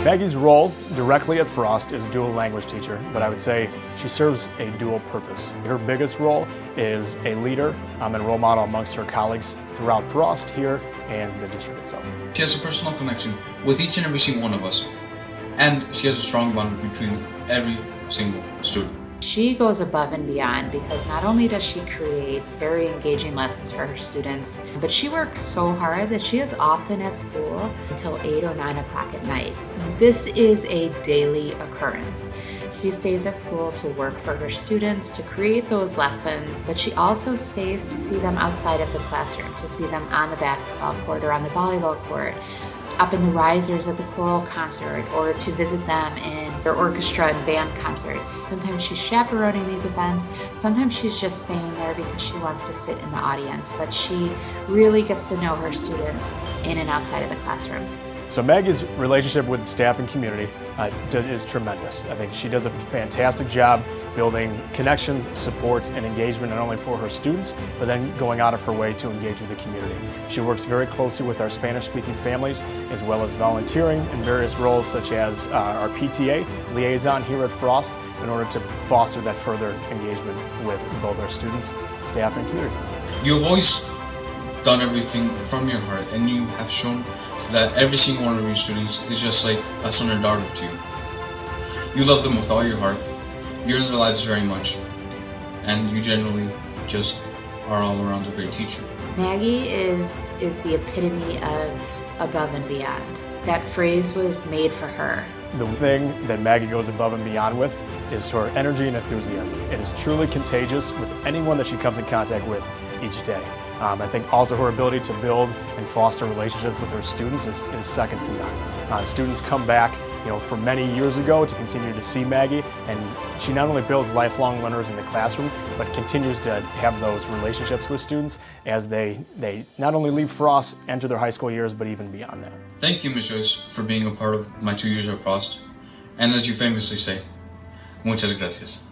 Maggie's role directly at Frost is dual language teacher, but I would say she serves a dual purpose. Her biggest role is a leader and role model amongst her colleagues throughout Frost here and the district itself. She has a personal connection with each and every single one of us, and she has a strong bond between every single student. She goes above and beyond because not only does she create very engaging lessons for her students, but she works so hard that she is often at school until 8 or 9 o'clock at night. This is a daily occurrence. She stays at school to work for her students, to create those lessons, but she also stays to see them outside of the classroom, to see them on the basketball court or on the volleyball court, up in the risers at the choral concert, or to visit them in their orchestra and band concert. Sometimes she's chaperoning these events, sometimes she's just staying there because she wants to sit in the audience, but she really gets to know her students in and outside of the classroom. So Maggie's relationship with the staff and community is tremendous. I think she does a fantastic job building connections, support, and engagement not only for her students, but then going out of her way to engage with the community. She works very closely with our Spanish-speaking families, as well as volunteering in various roles such as our PTA liaison here at Frost in order to foster that further engagement with both our students, staff, and community. You've always done everything from your heart, and you have shown that every single one of your students is just like a son or daughter to you. You love them with all your heart, you're in their lives very much, and you generally just are all around a great teacher. Maggie is the epitome of above and beyond. That phrase was made for her. The thing that Maggie goes above and beyond with is her energy and enthusiasm. It is truly contagious with anyone that she comes in contact with each day. I think also her ability to build and foster relationships with her students is second to none. Students come back from many years ago to continue to see Maggie, and she not only builds lifelong learners in the classroom, but continues to have those relationships with students as they not only leave Frost, enter their high school years, but even beyond that. Thank you, Ms. Joyce, for being a part of my 2 years at Frost. And as you famously say, muchas gracias.